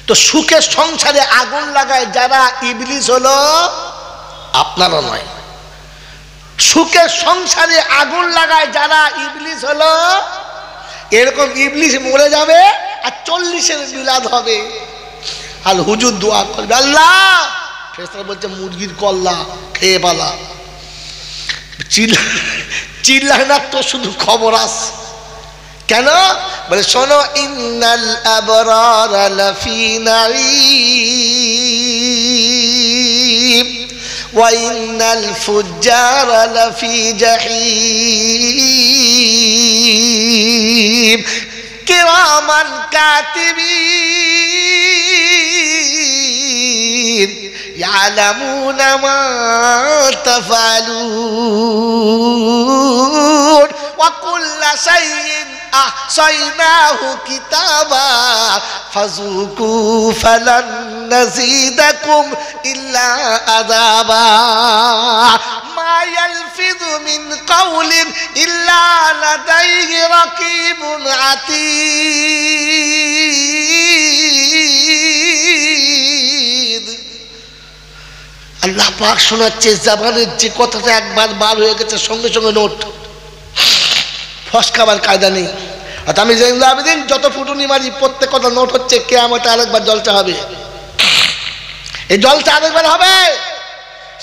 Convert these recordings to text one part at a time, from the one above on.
তো সুখের সংসারে আগুন লাগায় যারা, ইবলিস হলো আপনারা নয়। সুখের সংসারে আগুন লাগায় যারা, ইবলিস হলো এরকম। ইবলিস মরে যাবে আর 40-এর মিলাদ হবে, আর হুজুর দোয়া করবে, আল্লাহ ফেরেশতারা বলছে মুরগির কল্লা খেয়ে পালা, চিল্লায় না তো শুধু খবর আসে। কেন বলে শোনো, ইন্নাল আবরারা লাফি নাঈম ওয়া ইন্নাল ফুজ্জারা লাফি জাহিম কিরামান কাতিবিন ইয়ালামুনা মা তাফআলুন ওয়া কুল্লা শাইইন أحصيناه كتابا فذوقوا فلن نزيدكم إلا عذابا ما يلفظ من قول إلا لديه رقيب عتيد আল্লাহ পাক শোনাচ্ছে জবানের যে কথাটা একবার বার হয়ে গেছে সঙ্গে সঙ্গে নোট, ফসকাবার কায়দা নেই। আর আমি জানি যত ফুটুনি মারি প্রত্যেক কথা নোট হচ্ছে। কিয়ামতে আরেকবার জলসা হবে, এই জলসা আরেকবার হবে।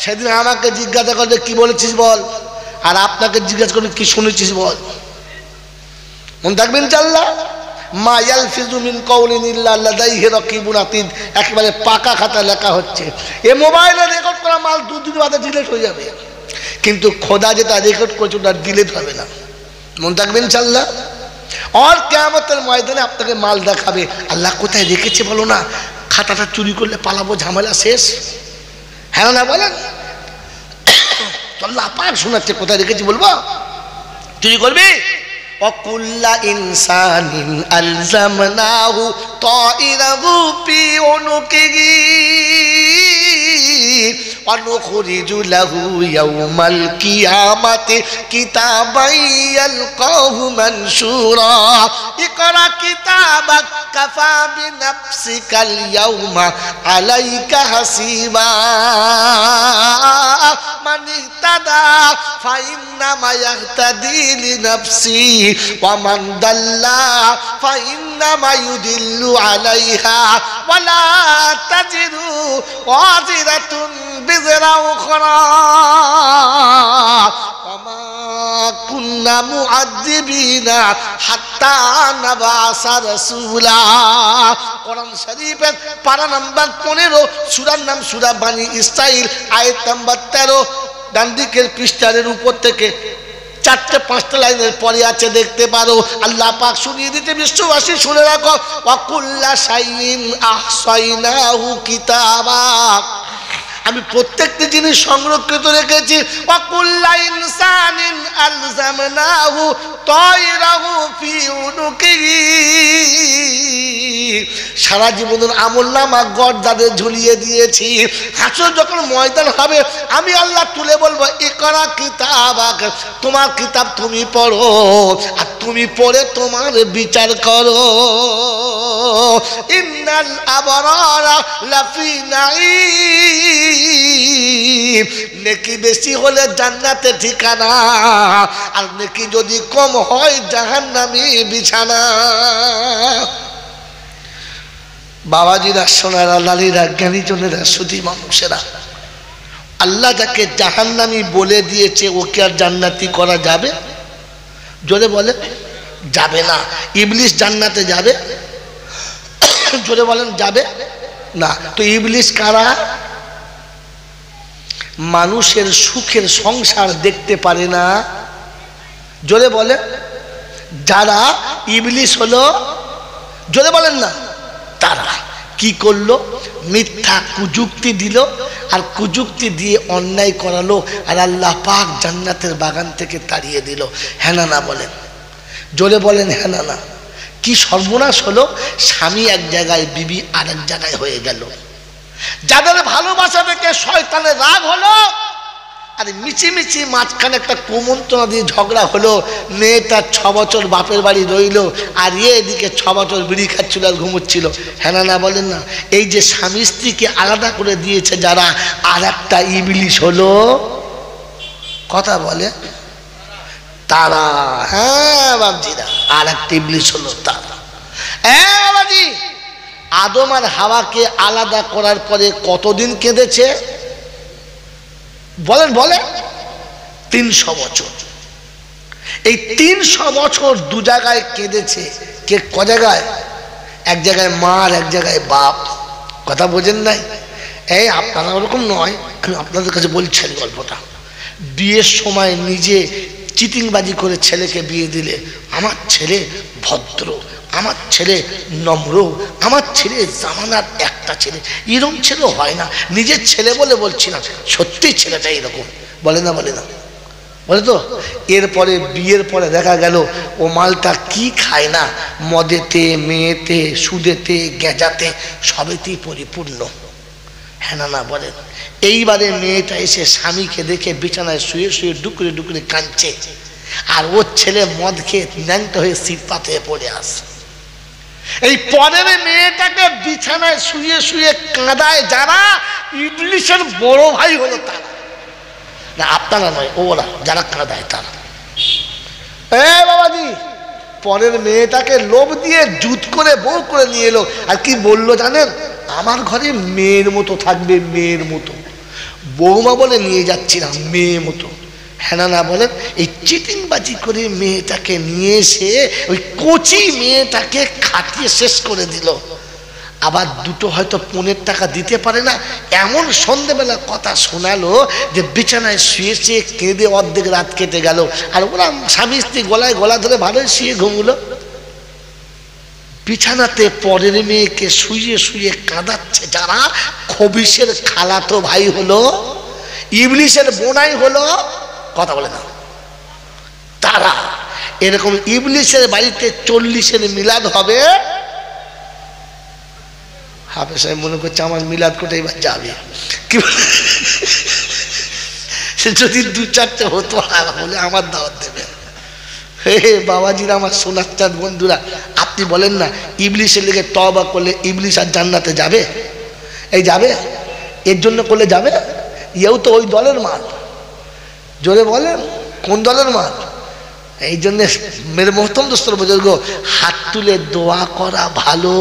সেদিন আমাকে জিজ্ঞাসা করবে কি বলেছিস বল, আর আপনাকে জিজ্ঞাসা করবে কি শুনেছিস বল। মনে থাকবেন ইনশাআল্লাহ। মা ইয়ালফিজু মিন কাউলিন ইল্লা লাদাইহি রাকিবুন আতীদ, একেবারে পাকা খাতা লেখা হচ্ছে। এই মোবাইলে রেকর্ড করা মাল 2 দিন বাদে ডিলিট হয়ে যাবে, কিন্তু খোদা যেটা রেকর্ড করছে ওটা ডিলিট হবে না। মনে থাকবেন ইনশাআল্লাহ। আর কিয়ামতের ময়দানে আপনাকে মাল দেখাবে, আল্লাহ কোথায় রেখেছে বলো না, খাতাটা চুরি করলে পালাবো, ঝামেলা শেষ। হ্যাঁ না বলেন? আল্লাহ পাক শোনাচ্ছে কোথায় রেখেছি, বলবো চুরি করবি। অকুল্লা ইনসানিন আলজামনাহু তাইরাহু ফি উনুকিহি ونخرج له يوم القيامة كتابا يلقاه منشورا اقرأ كتابك كفى بنفسك اليوم عليك حسيبا من اهتدى فإنما يهتدي لنفسه ومن ضل فإنما يضل عليها ولا تزر وازرة بزر أخرى وما كنا معذبين حتى نبعث رسولا। কোরআন শরীফের পারা নাম্বার 15, সূরার নাম সূরা বানী ইসরাইল, আয়াত নাম্বার 13, ডান দিকের পৃষ্ঠার উপর থেকে 4-5 লাইনের পরে আছে, দেখতে পারো। আল্লাহ পাক শুনিয়ে দিতে বিশ্ববাসী শুনে রাখো, ওয়াকুল্লা শাইইন আহসাইনাহু কিতাবা, আমি প্রত্যেকটি জিনিস সংরক্ষিত রেখেছি। ওয়াকুল্লা ইনসানিন আলজামনাহু তাইরাহু ফি উনুকিহি, সারা জীবনের আমলনামা গর্দানে ঝুলিয়ে দিয়েছি। হাসর যখন ময়দান হবে আমি আল্লাহ তুলে বলবো, ইকরা কিতাবাক, তোমার কিতাব তুমি পড়ো, আর তুমি পড়ে তোমার বিচার করো। ইন্নাল আবরারা লাফি নাঈম, নেকি বেশি হলে জান্নাতে ঠিকানা, আর নেকি যদি কম হয় জাহান্নামী বিছানা। বাবাজিরা, সোনারা, লালীরা, জ্ঞানীজনেরা, সুধী মানুষেরা, আল্লাহ যাকে জাহান্নামী বলে দিয়েছে ওকে আর জান্নাতি করা যাবে? জোরে বলে যাবে না। ইবলিস জান্নাতে যাবে? জোরে বলেন যাবে না। তো ইবলিস কারা? মানুষের সুখের সংসার দেখতে পারে না। জোরে বলে যারা, ইবলিস হলো, জোরে বলেন না, তারা কি করলো? মিথ্যা কুযুক্তি দিল, আর কুযুক্তি দিয়ে অন্যায় করালো, আর আল্লাহ পাক জান্নাতের বাগান থেকে তাড়িয়ে দিল। হ্যাঁ না বলেন, জোরে বলেন হ্যাঁ না। কি সর্বনাশ হলো! স্বামী এক জায়গায়, বিবি আর এক জায়গায় হয়ে গেল। যাদের ভালোবাসা থেকে শয়তানের রাগ হলো, আর মিছিমিছি মাঝখানে একটা কুমন্ত্রণা দিয়ে ঝগড়া হলো। মেয়েটা 6 বছর বাপের বাড়ি রইল, আর এদিকে 6 বছর বিড়ি খাচ্ছিল আর ঘুমোচ্ছিল। হ্যাঁ না বলেন না? এই যে স্বামী স্ত্রীকে আলাদা করে দিয়েছে যারা, আর একটা ইবলিশ হলো, কথা বলে তারা। হ্যাঁ বাবজিরা, আর একটা ইবলিশ হলো তারা। হ্যাঁ বাবাজি, আদম আর হাওয়াকে আলাদা করার পরে কতদিন কেঁদেছে বলেন? 300 বছর। এই 300 বছর দু জায়গায় কেঁদেছে। কে ক জায়গায়? এক জায়গায় মা আর এক জায়গায় বাপ। কথা বোঝেন নাই? এই আপনারা ওরকম নয়, আমি আপনাদের কাছে বলছি গল্পটা। বিয়ের সময় নিজে চিটিংবাজি করে ছেলেকে বিয়ে দিলে, আমার ছেলে ভদ্র, আমার ছেলে নম্র, আমার ছেলে জামানার একটা ছেলে, এরকম ছেলে হয় না। নিজের ছেলে বলে বলছি না, সত্যি ছেলেটা এরকম। বলে না বলে তো? এরপরে বিয়ের পরে দেখা গেল ও মালটা কি খায় না, মদেতে, মেয়েতে, সুদেতে, গেঁজাতে, সবেতেই পরিপূর্ণ। হ্যাঁ না বলেন? এইবারে মেয়েটা এসে স্বামীকে দেখে বিছানায় শুয়ে শুয়ে ডুকরে ডুকরে কাঁদছে, আর ওর ছেলে মদ খেয়ে ন্যাংটা হয়ে সিট পাতে পড়ে আসে। এই পরের মেয়েটাকে বিছানায় শুয়ে শুয়ে কাঁদায় যারা, ইবলিশের বড় ভাই হলো তারা। না আপনারা নয়, ওরা যারা কাঁদায় তারা। বাবাজি, পরের মেয়েটাকে লোভ দিয়ে জুত করে বউ করে নিয়ে এলো। আর কি বললো জানেন? আমার ঘরে মেয়ের মতো থাকবে, মেয়ের মতো। বৌমা বলে নিয়ে যাচ্ছিলাম, মেয়ে মতো। হ্যাঁ না বলেন? এই চিটিংবাজি করে মেয়েটাকে নিয়ে এসে ওই কচি মেয়েটাকে খাটিয়ে শেষ করে দিল। আবার দুটো হয়তো 15 টাকা দিতে পারে না, এমন সন্ধ্যেবেলা কথা শোনালো যে বিছানায় শুয়ে শুয়ে কেঁদে অর্ধেক রাত কেটে গেল। আর ওরা স্বামী স্ত্রী গলায় গলা ধরে ভালোই শুয়ে ঘুমলো। বিছানাতে পরের মেয়েকে শুয়ে শুয়ে কাঁদাচ্ছে যারা, খবিশের খালাতো ভাই হলো, ইবলিশের বোনাই হলো, কথা বলে না তারা। এরকম ইবলিশের বাড়িতে 40-এর মিলাদ হবে। হাফেজ সাহেব মনে করছে আমার মিলাদ কোথায় এবার যাবে, যদি 2-4টে হতো বলে আমার দাওয়াত দেবে। হে বাবাজিরা, আমার সোনার চাঁদ বন্ধুরা, আপনি বলেন না ইবলিশের লেগে তওবা করলে ইবলিশ আর জান্নাতে যাবে? এই যাবে? এর জন্য করলে যাবে? ইয়েও তো ওই দলের মাল। জোরে বলেন, কোন দলের মাল? এই জন্য মেরে মোহতরম দোস্তর বুজুর্গ, হাত তুলে দোয়া করা ভালো,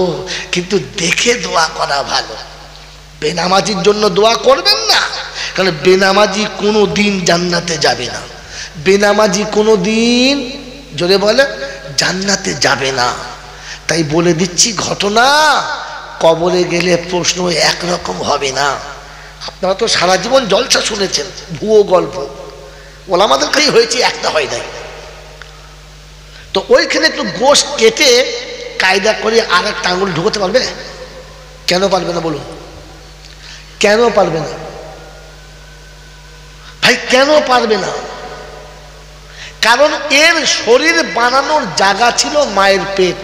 কিন্তু দেখে দোয়া করা ভালো। বেনামাজির জন্য দোয়া করবেন না, কারণ বেনামাজি কোনো দিন জান্নাতে যাবে না। বেনামাজি কোনো দিন, জোরে বলে, জান্নাতে যাবে না। তাই বলে দিচ্ছি ঘটনা, কবরে গেলে প্রশ্ন একরকম হবে না। আপনারা তো সারা জীবন জলসা শুনেছেন, ভুয়ো গল্প, ওলামাদের কাছে হয়েছে, একটা হয় নাই। তো ওইখানে একটু গোশ কেটে কায়দা করে আর একটা আঙুল ঢুকতে পারবে? কেন পারবে না বলুন? কেন পারবে না ভাই? কেন পারবে না? কারণ এর শরীর বানানোর জায়গা ছিল মায়ের পেট।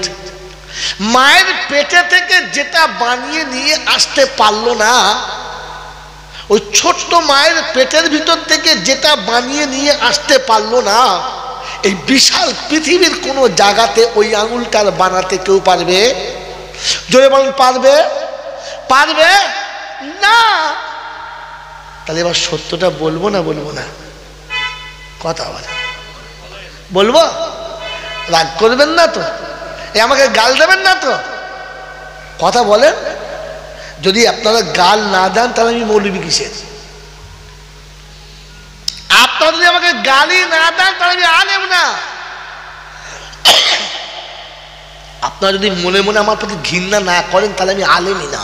মায়ের পেটে থেকে যেটা বানিয়ে নিয়ে আসতে পারলো না, ওই ছোট্ট মায়ের পেটের ভিতর থেকে যেটা বানিয়ে নিয়ে আসতে পারলো না, এই বিশাল পৃথিবীর কোনো জায়গাতে ওই আঙুলটার বানাতে কেউ পারবে? জোরে বলেন, পারবে? পারবে না। তাহলে এবার সত্যটা বলবো না বলবো না? কথা বলবো? রাগ করবেন না তো? আমাকে গাল দেবেন না তো? কথা বলেন। যদি আপনারা গাল না দেন তাহলে আমি মৌলবি কিসের? আপনারা যদি আমাকে গালি না দেন তাহলে আমি আলেম না। আপনারা যদি মনে মনে আমার প্রতি ঘৃণা না করেন তাহলে আমি আলেমই না।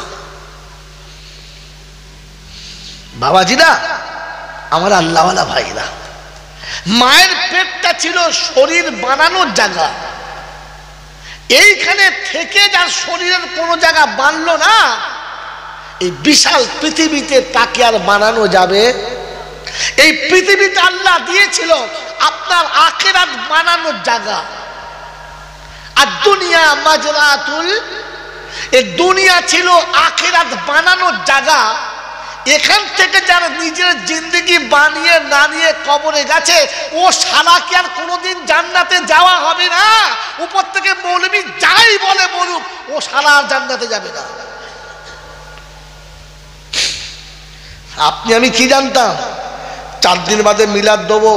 বাবাজিরা, আমার আল্লাহওয়ালা ভাইরা, মায়ের পেটটা ছিল শরীর বানানোর জায়গা। এইখানে থেকে যার শরীরের কোনো জায়গা বানলো না, এই বিশাল পৃথিবীতে তাকে আর বানানো যাবে? এই পৃথিবীতে আল্লাহ দিয়েছিল আপনার আখিরাত বানানোর জায়গা। আর দুনিয়া মাজরাতুল, এই দুনিয়া ছিল আখিরাত বানানোর জায়গা। এখান থেকে যারা নিজের জিন্দগি বানিয়ে না নিয়ে কবরে গেছে, ও শালা কি আর কোনোদিন জান্নাতে যাওয়া হবে না? উপর থেকে মৌলবি যাই বলে বলুক, ও শালা আর জান্নাতে যাবে না। আপনি আমি কি জানতাম 4 দিন বাদে মিলাদ দেবো,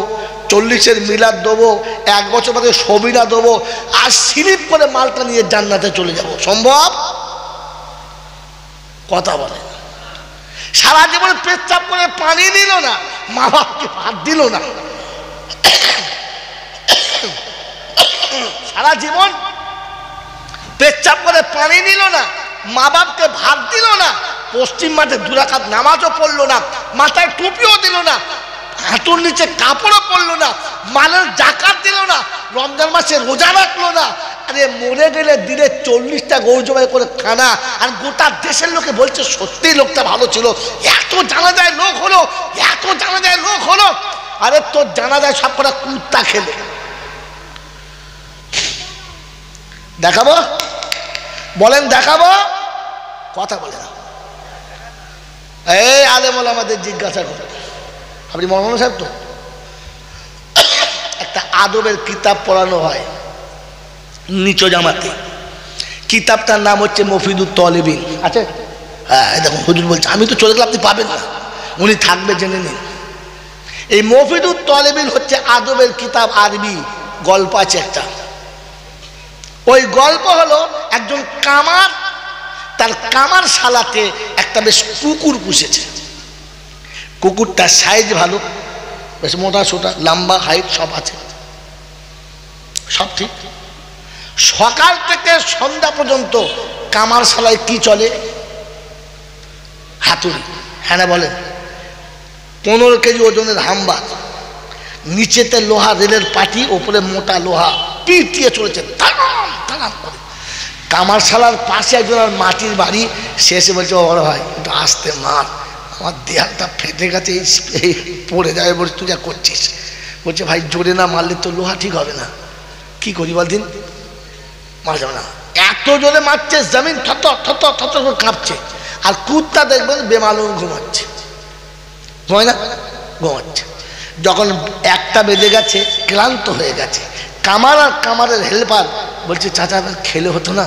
40-এর মিলাদ দেবো, 1 বছর বাদে সবিনা দেবো, আর স্লিপ করে মালটা নিয়ে জান্নাতে চলে যাব? সম্ভব? কথা বলে। সারা জীবন পেচ্ছাপ করে পানি দিল না, মা বাপকে ভাত দিল না। সারা জীবন পেচ্ছাপ করে পানি নিল না, মা বাপকে ভাত দিল না, পশ্চিম মাঠে 2 রাকাত নামাজও পড়লো না, মাথায় টুপিও দিল না, হাঁটুর নিচে কাপড়ও পরলো না, মালের জাকাত দিল না, রমজান মাসে রোজা রাখলো না। আরে মরে গেলে দিনে 40টা গরু জবাই করে খানা, আর গোটা দেশের লোকে বলছে সত্যিই লোকটা ভালো ছিল, এত জানাজায় লোক হলো, এত জানাজায় লোক হলো। আরে তোর জানাজায় সব কটা কুত্তা খেলে। দেখাবো? বলেন দেখাবো? কথা বলে না। এই আলেম ওলামাদের জিজ্ঞাসা করে, আপনি মৌলানা সাহেব তো? একটা আদবের কিতাব পড়ানো হয় নিচু জামাতে, কিতাবটার নাম হচ্ছে মফিদুত তলেবিন। আছে? হ্যাঁ, দেখুন হুজুর বলছে, আমি তো চলে গেলে আপনি পাবেন না, উনি থাকবে, জেনে নিন। এই মফিদুত তলেবিন হচ্ছে আদবের কিতাব, আরবি গল্প আছে একটা। ওই গল্প হলো একজন কামার তার কামার শালাতে একটা বেশ কুকুর পুষেছে। কুকুরটার সাইজ ভালো, বেশ মোটা সোটা, লম্বা, হাইট সব আছে, সব ঠিক। সকাল থেকে সন্ধ্যা পর্যন্ত কামার শালায় কি চলে? হাতুড়ি। হ্যাঁ না বলেন? 15 কেজি ওজনের হাম্বা, নিচেতে লোহা রেলের পাটি, ওপরে মোটা লোহা, পিটিয়ে চলেছে তারাম তারাম করে। কামার শালার পাশে একজনের মাটির বাড়ি, সে এসে বলছে, বড় ভাই একটু আসতে মার, আমার দেহালটা ফেটে গেছে, এই পড়ে যাবে। বলছে তুই যা করছিস? বলছে ভাই জোরে না মারলে তো লোহা ঠিক হবে না, কি করি বলদিন? মারা যাবে না। এত জোরে মারছে, জমিন থর থর থর করে কাঁপছে, আর কুত্তা দেখবেন বেমালুম ঘুমাচ্ছে, ঘুমায় না? ঘুমাচ্ছে। যখন 1টা বেজে গেছে, ক্লান্ত হয়ে গেছে, কামার আর কামারের হেল্পার বলছে চাচা খেলে হতো না?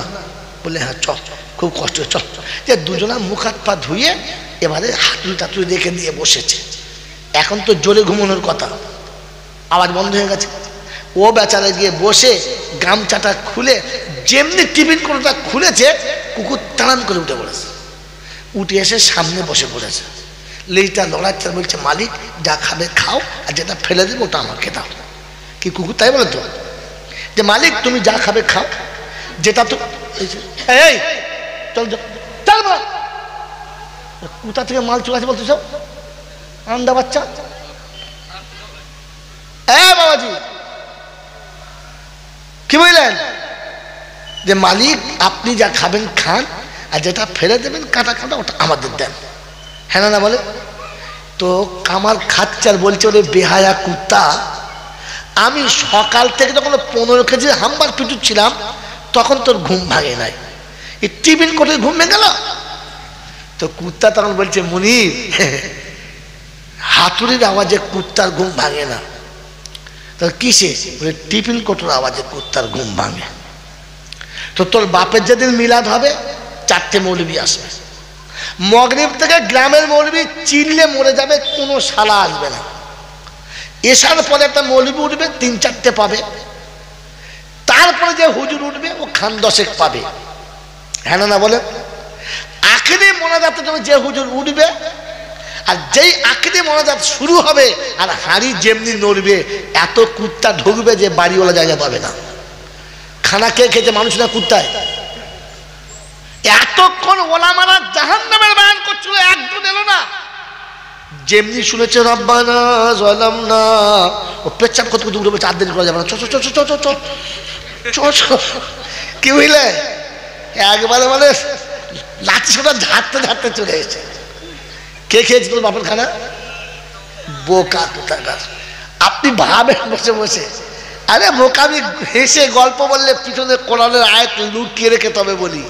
বলে হ্যাঁ চল, খুব কষ্ট, চল। যে দুজনা মুখ হাত পা ধুয়ে এবারে হাতুড়ি টাতুড়ি রেখে দিয়ে বসেছে। এখন তো জোরে ঘুমানোর কথা, আওয়াজ বন্ধ হয়ে গেছে। ও বেচারা গিয়ে বসে গামছাটা খুলে, যেমনি টিফিন কোনোটা খুলেছে, কুকুর টানান করে উঠে পড়েছে, উঠে এসে সামনে বসে পড়েছে, লেজটা লড়াচ্ছে, বলছে মালিক যা খাবে খাও, আর যেটা ফেলে দেবে ওটা আমাকে দাও। কি কুকুর তাই বলে তো, যে মালিক তুমি যা খাবে খাও, যেটা তো এই চল চল, কোথা থেকে মাল চলে আসে বলতো সব আন্দা বাচ্চা। বাবাজি কি বললেন? যে মালিক আপনি যা খাবেন খান, আর যেটা ফেলে দেবেন কাটা কাটা ওটা আমাদের দেন। হ্যাঁ না বলে? তো কামার খাচ্চার বলছে, ওরে বেহায়া কুত্তা, আমি সকাল থেকে যখন 15 কেজি হাম্বার পিটুচ্ছিলাম তখন তোর ঘুম ভাঙে নাই, এই টিফিন করে ঘুম ভেঙে গেল? তো কুত্তা তখন বলছে, মুনির হাতুড়ির আওয়াজে কুত্তার ঘুম ভাঙে না। তো কিসে? টিফিন কোটোর আওয়াজে কুত্তার ঘুম ভাঙে। তো তোর বাপের যেদিন মিলাদ হবে 4টে মৌলবি আসবে, মগরিব থেকে গ্রামের মৌলবি চিল্লে মরে যাবে, কোনো শালা আসবে না। এসার পরে একটা মৌলবি উঠবে, 3-4টে পাবে, তারপরে যে হুজুর উঠবে ও খান 10 পাবে। হ্যাঁ না বলে? আখিরি মোনাজাতে যে হুজুর উঠবে, আর যেই আখিরি মোনাজাত শুরু হবে আর হাঁড়ি যেমনি নড়বে, এত কুত্তা ঢুকবে যে বাড়িওয়ালা জায়গা পাবে না। খানা কে খেতে মানুষ না কুত্তায়? এতক্ষণ ওলামারা জাহান্নামের বয়ান করছিল, একজন এলো না। যেমনি শুনেছে রব্বানা যালামনা, ও পেচ্ছাপ করতে করতে উঠে 4 দিন করা যাবে না, কি বুঝলে? একবারে মানে লাঠি সোটা ঝাড়তে ঝাড়তে চলে এসেছে। কে খেয়েছে তোর বাপের খানা? বোকা কোথাকার। আপনি ভাবেন বসে বসে, আরে বোকামি হেসে গল্প বললে পিছনে কোরআনের আয়াত লুকিয়ে রেখে তবে বলি,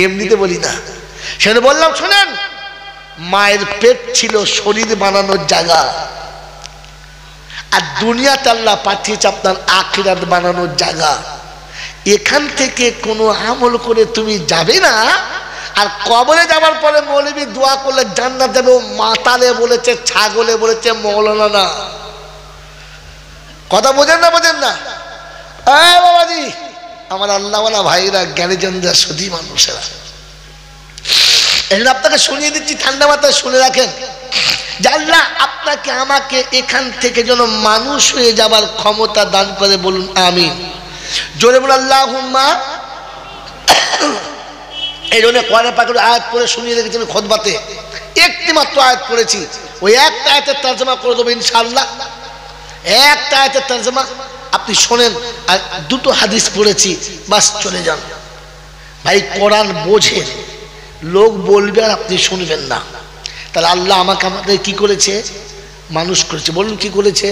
এমনিতে বলি না। সেটা বললাম শোনেন, মায়ের পেট ছিল শরীর বানানোর জায়গা, আর দুনিয়াতে আল্লাহ পাঠিয়েছে আপনার আখিরাত বানানোর জায়গা। এখান থেকে কোনো আমল করে তুমি যাবে না, আর কবরে যাবার পরে মৌলবী দোয়া করলে জান্নাত যাবে। ও মাতালে বলেছে, ছাগলে বলেছে, মৌলানা না। কথা বোঝেন না? বোঝেন না? বাবাজি, আমার আল্লাহওয়ালা ভাইরা, জ্ঞানীজনরা, সুধী মানুষেরা, এই জন্য আপনাকে শুনিয়ে দিচ্ছি, ঠান্ডা মাথায় শুনে রাখেন যে আল্লাহ আপনাকে আমাকে এখান থেকে যেন মানুষ হয়ে যাবার ক্ষমতা দান করে। বলুন আমিন। জোরে বলুন আল্লাহুম্মা। এই জন্য কোরআনে পাকের আয়াত পড়ে শুনিয়ে রেখেছেন খুতবাতে, একটি মাত্র আয়াত পড়েছি, ওই একটা আয়াতের তরজমা করে দেবো ইনশাআল্লাহ। একটা আয়াতের তরজমা আপনি শোনেন, আর দুটো হাদিস পড়েছি, বাস চলে যান। ভাই কোরআন বোঝেন, লোক বলবে আর আপনি শুনবেন না। তাহলে আল্লাহ আমাকে আমাদের কি করেছে? মানুষ করেছে। বলুন কি করেছে?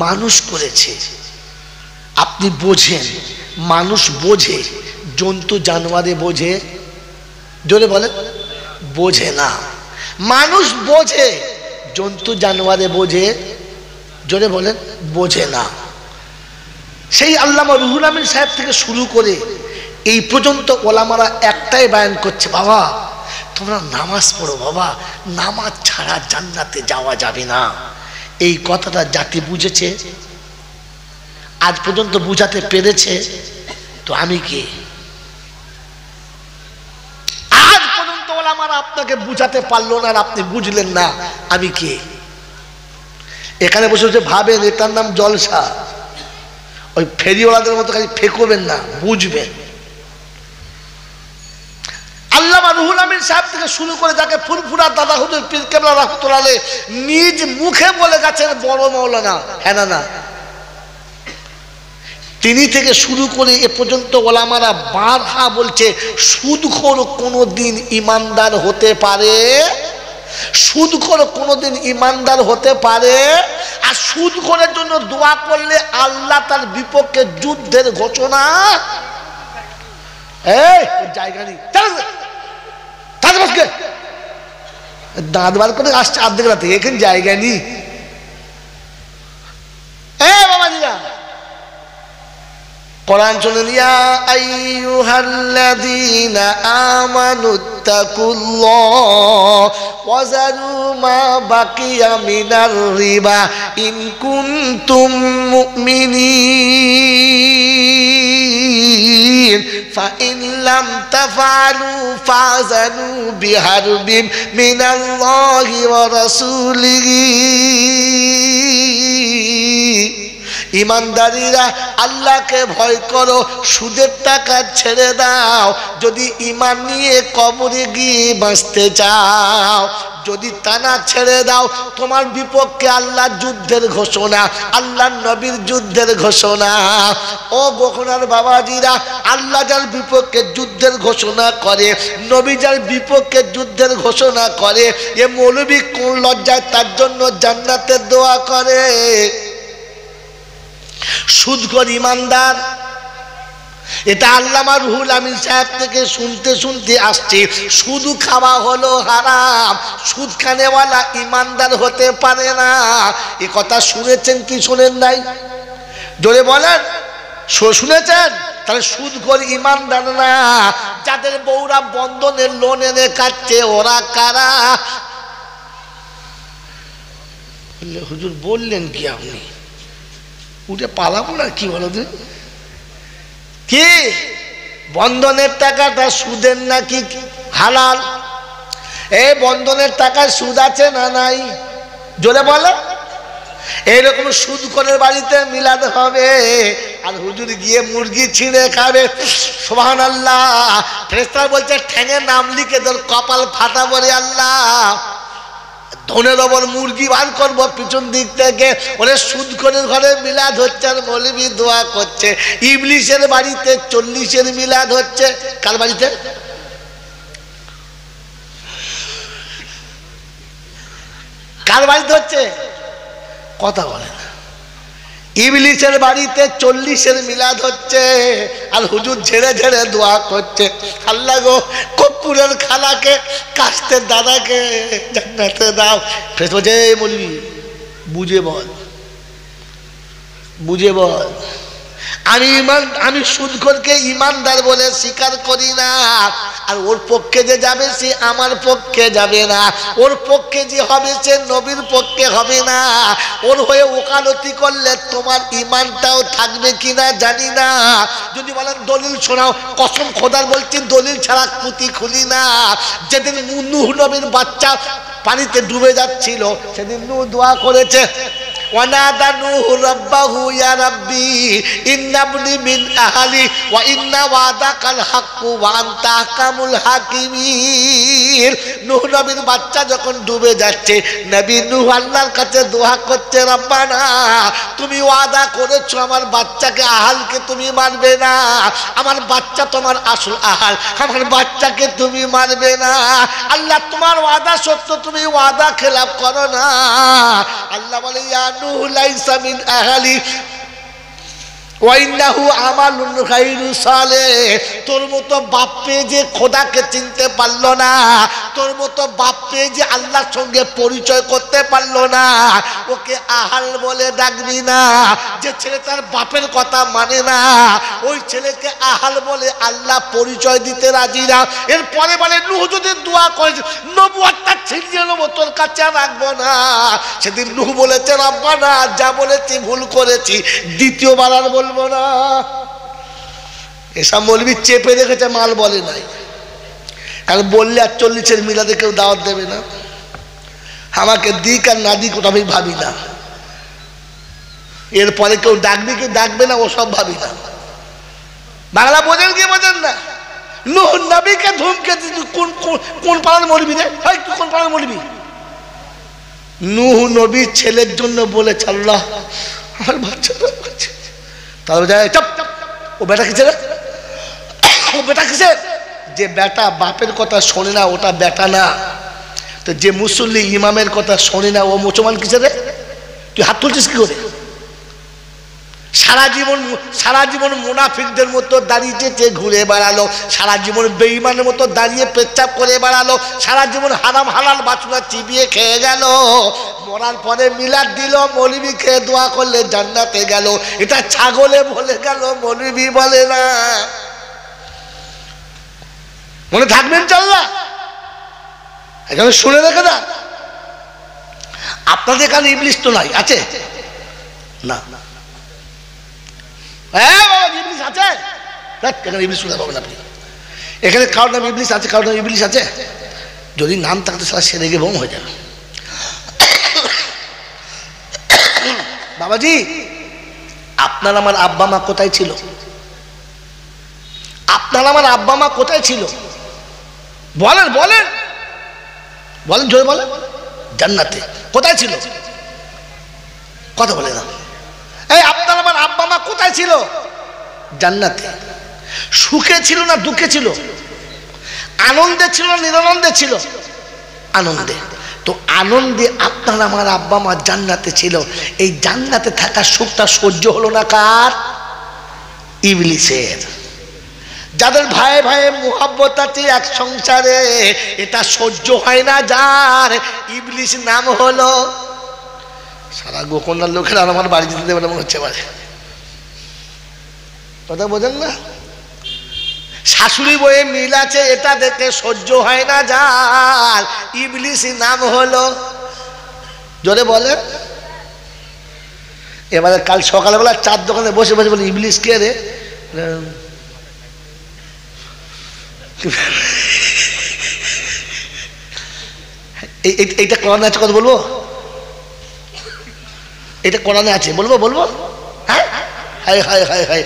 মানুষ করেছে। আপনি বোঝেন, মানুষ বোঝে, জন্তু জানোয়ারে বোঝে? জোরে বলেন, বোঝে না। মানুষ বোঝে, জন্তু জানোয়ারে বোঝে? জোরে বলেন, বোঝে না। সেই আল্লামা রুহুল আমিন সাহেব থেকে শুরু করে এই পর্যন্ত ওলামারা একটাই বায়ান করছে, বাবা তোমরা নামাজ পড়ো, বাবা নামাজ ছাড়া জান্নাতে যাওয়া যাবে না। এই কথাটা জাতি বুঝেছে, আজ পর্যন্ত বুঝাতে পেরেছে? তো আমি কে? আজ পর্যন্ত ওলামারা আপনাকে বুঝাতে পারলো না, আর আপনি বুঝলেন না, আমি কে? এখানে বসে বসে ভাবেন এটার নাম জলসা। ওই ফেরিওয়ালাদের মতো খালি ফেকবেন না, বুঝবেন। আল্লামা রুহুল আমিন সাহেব থেকে শুরু করে যাকে ফুরফুরা দাদা হুজুর পীর কেবলা রাহমাতুল্লাহ আলাইহি নিজ মুখে বলে গেছেন বড় মাওলানা, হ্যাঁ না, তিনি থেকে শুরু করে এ পর্যন্ত ওলামারা বারহা বলছে, সুদখোর কোনোদিন ইমানদার হতে পারে? সুদখোর কোনোদিন ইমানদার হতে পারে? আর সুদখোরের জন্য দোয়া করলে আল্লাহ তার বিপক্ষে যুদ্ধের ঘোষণা। এই জায়গা নেই, দাঁত বার করে আসছে আর্ধেক রাতে, এখানে জায়গা নেই। বাবাজিরা কোরআন শুনুন, ইয়া আইয়ুহাল্লাযীনা আমানুত্তাকুল্লাহ ওয়া যারু মা বাকিয়া মিনার রিবা ইন কুনতুম মুমিনিন ফাইন লাম তাফআলু ফাযানু বিহারবিন মিনাল্লাহি ওয়া রাসূলিহি। ইমানদারিরা আল্লাহকে ভয় করো, সুদের টাকা ছেড়ে দাও যদি ঈমান নিয়ে কবরে গিয়ে বাঁচতে চাও। যদি তা না ছেড়ে দাও, তোমার বিপক্ষে আল্লাহর যুদ্ধের ঘোষণা, আল্লাহর নবীর যুদ্ধের ঘোষণা। ও গোখনার বাবাজিরা, আল্লাহ যার বিপক্ষে যুদ্ধের ঘোষণা করে, নবী যার বিপক্ষে যুদ্ধের ঘোষণা করে, এ মৌলবী কোন লজ্জায় তার জন্য জান্নাতের দোয়া করে? সুদখোর ইমানদার, এটা আল্লামা রুহুল আমিন সাহেব থেকে শুনতে শুনতে আসছে। সুদ খাওয়া হলো হারাম, সুদ খানেওয়ালা ইমানদার হতে পারে না। এ কথা শুনেছেন কি শোনেন নাই? জোরে বলেন, শুনেছেন? তাহলে সুদখোর ইমানদার না। যাদের বউরা বন্ধনের লোন এনে কাটছে, ওরা কারা? হুজুর বললেন কি আপনি? উঠে পালাবো না কি বলো? কি বন্ধনের টাকাটা সুদের নাকি হালাল? এই বন্ধনের টাকায় সুদ আছে না নাই? জোরে বলো। এইরকম সুদখোরের বাড়িতে মিলাদ হবে, আর হুজুর গিয়ে মুরগি ছিঁড়ে খাবে। সুবহানাল্লাহ। ফেরেশতা বলছে ঠ্যাঙে নাম লিখে তোর কপাল ফাটাবো রে আল্লাহ। ধনের ওপর মুরগি বার করবো পিছন দিক থেকে। ওরে সুদখোরের ঘরে মিলাদ হচ্ছে আর মৌলবি দোয়া করছে। ইবলিশের বাড়িতে 40-এর মিলাদ হচ্ছে। কার বাড়িতে? কার বাড়িতে হচ্ছে? কথা বলে না। ইবলিশের বাড়িতে 40-এর মিলাদ হচ্ছে, আর হুজুর ঝেড়ে ঝেড়ে দোয়া করছে, আল্লাহ গো কত কুকুরের খালাকে কাস্তের দাদাকে জান্নাতে দাও। ফেরেশতা বলছে এই মৌলবি বুঝে বল, বুঝে বল, আমি সুদখোরকে ইমানদার বলে স্বীকার করি না, আর ওর পক্ষে যে যাবে সে আমার পক্ষে যাবে না, ওর পক্ষে যে হবে সে নবীর পক্ষে হবে না, ওর হয়ে ওকালতি করলে তোমার ইমানটাও থাকবে কিনা জানি না। যদি বলেন দলিল শোনাও, কসম খোদার বলছি দলিল ছাড়া পুঁতি খুলি না। যেদিন নূহ নবীর বাচ্চা পানিতে ডুবে যাচ্ছিল সেদিন নূহ দোয়া করেছে, ওয়ানাদা নূহ রাব্বাহু ইয়া রাব্বি ইন্নাবনি মিন আহলি ওয়া ইন্না ওয়াদাকাল হাক্কু ওয়া আনতা আহকামুল হাকিমিন। নূহ নবীর বাচ্চা যখন ডুবে যাচ্ছে, নবী নূহ আল্লাহর কাছে দোয়া করছে, রব্বানা তুমি ওয়াদা করেছো আমার বাচ্চাকে আহালকে তুমি মারবে না, আমার বাচ্চা তোমার আসল আহাল, আমার বাচ্চাকে তুমি মারবে না। আল্লাহ তোমার ওয়াদা সত্য, তুমি ওয়াদা খেলাফ করো না। আল্লাহ বলে ইয়া নূহ লাইসা মিন আহলি ওয়া ইন্নাহু আমালুন গায়রু সালেহ। তোর মতো বাপ পেয়ে যে খোদাকে চিনতে পারলো না, তোর মতো বাপ পেয়ে যে আল্লাহর সঙ্গে পরিচয় করতে পারলো না, ওকে আহাল বলে ডাকবি না। যে ছেলে তার বাপের কথা মানে না, ওই ছেলেকে আহাল বলে আল্লাহ পরিচয় দিতে রাজি না। এরপরে বলে নূহ যদি দোয়া করেছে নবুয়তটা ছিনিয়ে নেবো, তোর কাছে রাখবো না। সেদিন নূহ বলেছে, রব্বানা যা বলেছি ভুল করেছি, দ্বিতীয়বার আর বলবো না। এসব মৌলবি চেপে রেখেছে, মাল বলে নাই, কারণ বললে ৪০-এর মিলাদে কেউ দাওয়াত দেবে না। আমাকে দিক আর না দিক ওটা আমি ভাবি না, এরপরে কেউ ডাকবে কি ডাকবে না ওসব ভাবি না। বাংলা বোঝেন কি বোঝেন না? নূহ নবীকে ধুমকে কোন পাড়ার মৌলবি রে? তুই কোন পাড়ার মৌলবি? নূহ নবী ছেলের জন্য বলেছে, আল্লাহ আমার বাচ্চাটা বাচ্চা। তাহলে যায় চাপ, ও বেটা কিসের? ও বেটা কিসের? যে বেটা বাপের কথা শোনে না ওটা বেটা না। তো যে মুসল্লি ইমামের কথা শোনে না ও মুসলমান কিসের রে? তুই হাত তুলছিস কি করে? সারা জীবন মুনাফিকদের মতো দাঁড়িয়ে ঘুরে বেড়ালো, সারা জীবন বেঈমানের মতো দাঁড়িয়ে পেচ্ছাপ করে বেড়ালো, সারা জীবন হারাম হালাল বাছুরা চিবিয়ে খেয়ে গেল, মরার পরে মিলাদ দিল, মৌলবি খেয়ে দোয়া করলে জান্নাতে গেল। এটা ছাগলে বলে গেল, মৌলবি বলে না। মনে থাকবেন চাল্লা, এখানে শুনে রেখে না। আপনাদের এখানে ইবলিস তো নাই, আছে না? ইবলিস আছে? এখানে ইবলিস শুনে পাবেন আপনি। এখানে কারোর নাম ইবলিস আছে, কারোর নাম ইবলিস আছে? যদি নাম থাকতে সারা সে রেগে বোম হয়ে যাবে। বাবাজি, আপনার আমার আব্বা মা কোথায় ছিল? আপনার আমার আব্বা মা কোথায় ছিল? বলেন বলেন বলেন, জোরে বলেন। জান্নাতে। কোথায় ছিল? কথা বলে না। এই আপনার আমার আব্বা মা কোথায় ছিল? জান্নাতে। সুখে ছিল না দুঃখে ছিল? আনন্দে ছিল না নিরানন্দে ছিল? আনন্দে। তো আনন্দে আপনার আমার আব্বা মা জান্নাতে ছিল। এই জান্নাতে থাকা সুখটা সহ্য হলো না কার? ইবলিসের। যাদের ভাইয়ে ভাইয়ে মুহাব্বত আছে এক সংসারে, এটা সহ্য হয় না যার, ইবলিস নাম হলো। সারা গোকর্ণার লোকেরা আমার বাড়ি যেতে দেবে না মনে হচ্ছে পারে, কথা বোঝেন না? শাশুড়ি বইয়ে মিল আছে, এটা দেখে সহ্য হয় না যার, ইবলিস নাম হলো। জোরে বলে। এবারে কাল সকালবেলা চার দোকানে বসে বসে বলে, ইবলিস কে রে? এইটা কোরআনে আছে, কথা বলবো? এটা কোরআনে আছে, বলবো বলবো? হ্যাঁ, হায় হায় হায় হায়।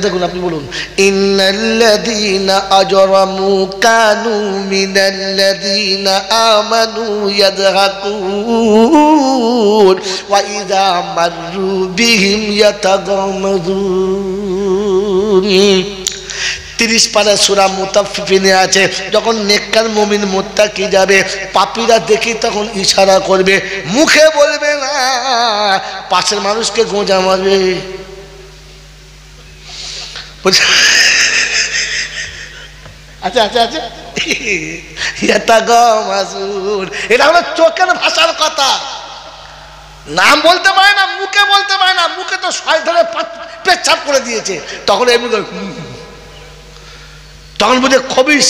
দেখুন আপনি বলুন, ইন্নাল্লাযীনা আজরামু কানু মিনাল্লাযীনা আমানু ইয়াযহাকুন ওয়া ইযা মাররু বিহিম ইয়াতাগামাযুন। 30 পারা সূরা মুতাফফিফিনে আছে, যখন নেককার মুমিন মুত্তাকি যাবে, পাপীরা দেখি তখন ইশারা করবে, মুখে বলবে না, পাশের মানুষকে গোঁজা মারবে। আচ্ছা আচ্ছা আচ্ছা, এটা গো মাসুর, এটা হলো চোখের ভাষার কথা। নাম বলতে পারে না, মুখে বলতে পারে না, মুখে তো শয়তানে পেচ্ছাপ করে দিয়েছে, তখন এমনি তখন বুঝে খবিস